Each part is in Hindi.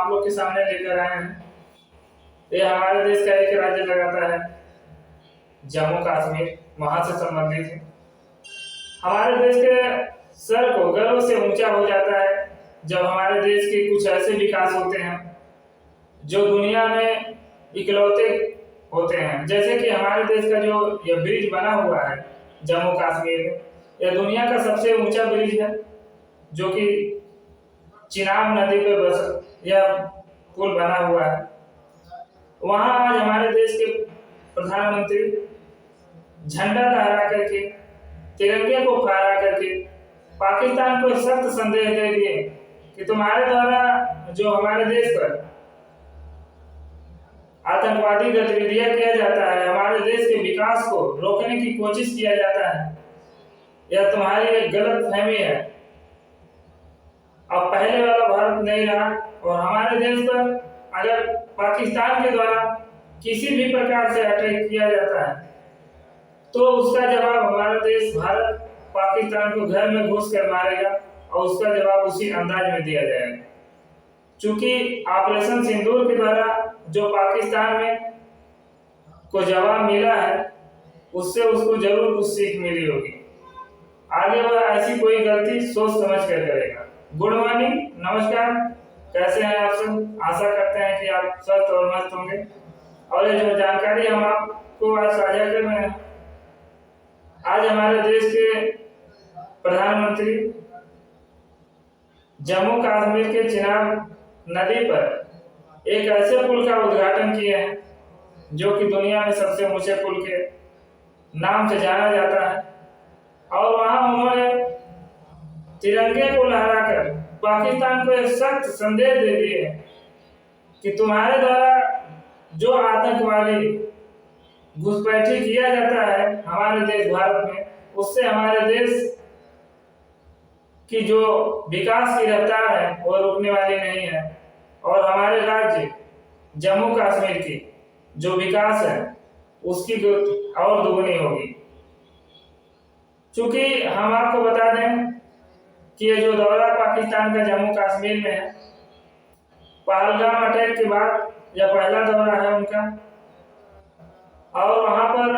आप लोग के सामने लेकर आए हैं। ये हमारे देश का एक राज्य लगाता है जम्मू कश्मीर, वहां से संबंधित है। हमारे देश के सर को गर्व से ऊंचा हो जाता है जब हमारे देश के कुछ ऐसे विकास होते हैं जो दुनिया में इकलौते होते हैं। जैसे कि हमारे देश का जो यह ब्रिज बना हुआ है जम्मू कश्मीर में, यह दुनिया का सबसे ऊंचा ब्रिज है, जो कि चिनाब नदी पे बस यह पुल बना हुआ है। वहां आज हमारे देश के प्रधानमंत्री झंडा लहरा करके, तिरंगे को फहरा करके पाकिस्तान को सख्त संदेश दे दिए कि तुम्हारे द्वारा जो हमारे देश पर आतंकवादी गतिविधियां किया जाता है, हमारे देश के विकास को रोकने की कोशिश किया जाता है, यह तुम्हारी एक गलत फहमी है। अब पहले वाला भारत नहीं रहा और हमारे देश पर अगर पाकिस्तान के द्वारा किसी भी प्रकार से अटैक किया जाता है तो उसका जवाब हमारा देश भारत पाकिस्तान को घर में घुस कर मारेगा और उसका जवाब उसी अंदाज में दिया जाएगा। चूंकि ऑपरेशन सिंदूर के द्वारा जो पाकिस्तान में को जवाब मिला है उससे उसको जरूर कुछ सीख मिली होगी। आगे वह ऐसी कोई गलती सोच समझ कर करेगा। गुड मॉर्निंग, नमस्कार, कैसे हैं आप सब? आशा करते हैं कि आप स्वस्थ और मस्त होंगे। और ये जो जानकारी हम आपको आज साझा कर रहे हैं, आज हमारे देश के प्रधानमंत्री जम्मू कश्मीर के चिनाब नदी पर एक ऐसे पुल का उद्घाटन किए हैं जो कि दुनिया में सबसे ऊंचे पुल के नाम से जाना जाता है। और वहां उन्होंने तिरंगे को लहराकर पाकिस्तान को एक सख्त संदेश दे दिए कि तुम्हारे द्वारा जो आतंकवादी घुसपैठी किया जाता है हमारे देश भारत में, उससे हमारे देश की जो विकास की रफ्तार है वो रुकने वाली नहीं है और हमारे राज्य जम्मू कश्मीर की जो विकास है उसकी और दोगुनी होगी। चूंकि हम आपको बता दें कि ये जो दौरा पाकिस्तान का जम्मू कश्मीर में है, पहलगाम अटैक के बाद यह पहला दौरा है उनका। और वहां पर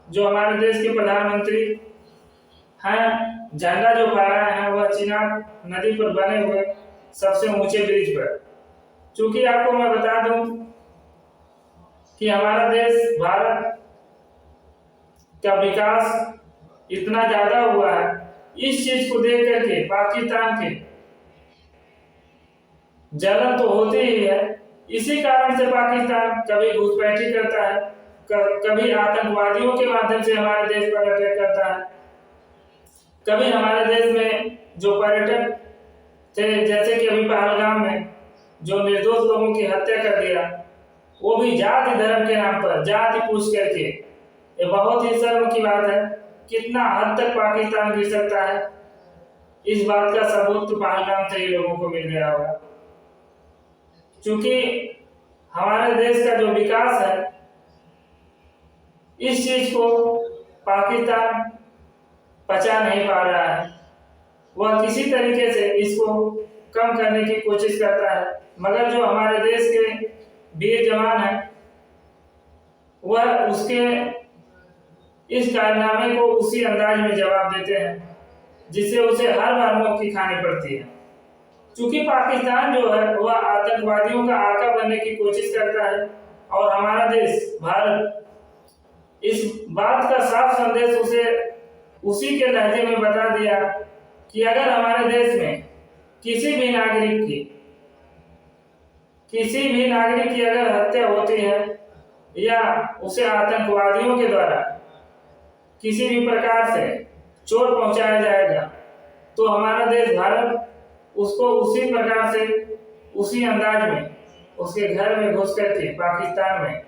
जो हमारे देश के प्रधानमंत्री हैं, झंडा जो फहराए हैं वह चिनाब नदी पर बने हुए सबसे ऊंचे ब्रिज पर। चूंकि आपको मैं बता दूं कि हमारा देश भारत का विकास इतना ज्यादा हुआ है, इस चीज को देख करके पाकिस्तान के जलन तो होती ही है। इसी कारण से पाकिस्तान कभी घुसपैठी करता है, कभी आतंकवादियों के माध्यम से हमारे देश पर अटैक करता है, कभी हमारे देश में जो पर्यटक थे, जैसे कि अभी पहलगाम में जो निर्दोष लोगों की हत्या कर दिया, वो भी जाति धर्म के नाम पर जाति पूछ करके। ये बहुत ही शर्म की बात है। कितना हद तक पाकिस्तान गिर सकता है, इस बात का सबूत तो पहलगाम से ही लोगों को मिल गया होगा। चूंकि हमारे देश का जो विकास है, इस चीज को पाकिस्तान पचा नहीं पा रहा है। वह किसी तरीके से इसको कम करने की कोशिश करता है, मगर जो हमारे देश के वीर जवान हैं वह उसके इस कारनामे को उसी अंदाज में जवाब देते हैं जिससे उसे हर बार मुक्की खानी पड़ती है। चूंकि पाकिस्तान जो है वह आतंकवादियों का आका बनने की कोशिश करता है और हमारा देश भारत इस बात का साफ संदेश उसे उसी के लहजे में बता दिया कि अगर हमारे देश में किसी भी नागरिक की अगर हत्या होती है या उसे आतंकवादियों के द्वारा किसी भी प्रकार से चोट पहुंचाया जाएगा तो हमारा देश भारत उसको उसी प्रकार से, उसी अंदाज में उसके घर में घुस करके पाकिस्तान में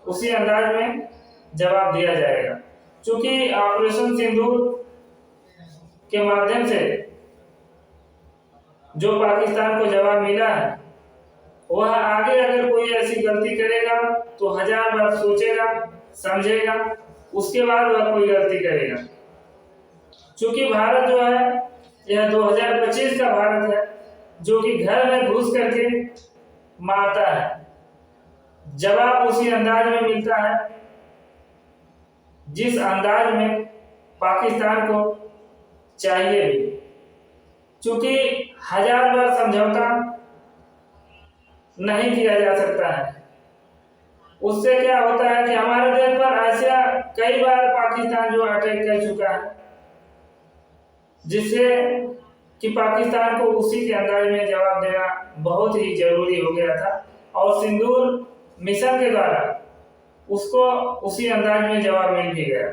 उसी अंदाज में जवाब दिया जाएगा। चूंकि ऑपरेशन सिंदूर के माध्यम से जो पाकिस्तान को जवाब मिला है, वह आगे अगर कोई ऐसी गलती करेगा तो 1000 बार सोचेगा, समझेगा, उसके बाद वह कोई गलती करेगा। चूंकि भारत जो है यह 2025 का भारत है जो कि घर में घुस करके मारता है, जवाब उसी अंदाज में मिलता है जिस अंदाज में पाकिस्तान को चाहिए भी। चूंकि 1000 बार समझौता नहीं किया जा सकता है, उससे क्या होता है कि हमारे देश पर ऐसा कई बार पाकिस्तान जो अटैक कर चुका है, जिससे कि पाकिस्तान को उसी के अंदाज में जवाब देना बहुत ही जरूरी हो गया था, और सिंदूर मिशन के द्वारा उसको उसी अंदाज में जवाब मिल भी गया।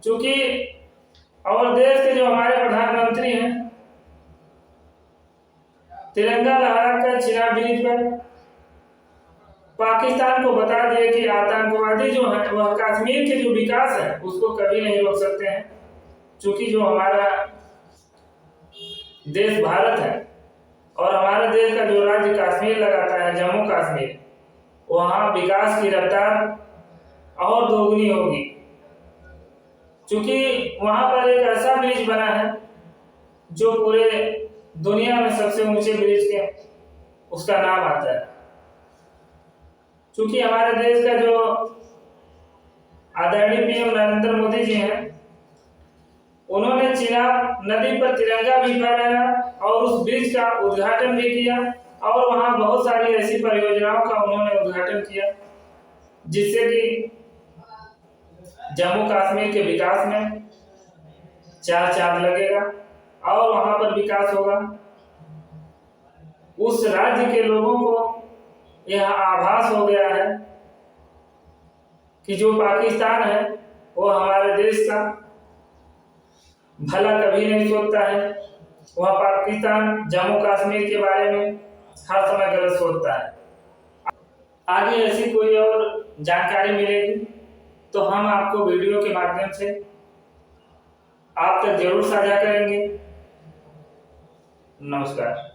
क्योंकि और देश के जो हमारे प्रधानमंत्री हैं, तिरंगा लहराकर चिनाब ब्रिज पर पाकिस्तान को बता दिए कि आतंकवादी जो है वह कश्मीर के जो विकास है उसको कभी नहीं रोक सकते हैं। क्योंकि जो हमारा देश भारत है और हमारे देश का जो राज्य कश्मीर लगाता है, जम्मू कश्मीर, वहां विकास की रफ्तार और दोगुनी होगी। क्योंकि वहां पर एक ऐसा ब्रिज बना है जो पूरे दुनिया में सबसे ऊंचे ब्रिज के उसका नाम आता है। क्योंकि हमारे देश का जो आदरणीय पीएम नरेंद्र मोदी जी हैं, उन्होंने चिनाब नदी पर तिरंगा भी फहराया और उस ब्रिज का उद्घाटन भी किया, और वहां बहुत सारी ऐसी परियोजनाओं का उन्होंने उद्घाटन किया जिससे कि जम्मू कश्मीर के विकास में 4 चांद लगेगा और वहां पर विकास होगा। उस राज्य के लोगों को यह आभास हो गया है कि जो पाकिस्तान है वो हमारे देश का भला कभी नहीं सोचता है, वह पाकिस्तान जम्मू कश्मीर के बारे में हर समय गलत सोचता है। आगे ऐसी कोई और जानकारी मिलेगी तो हम आपको वीडियो के माध्यम से आप तक जरूर साझा करेंगे। नमस्कार।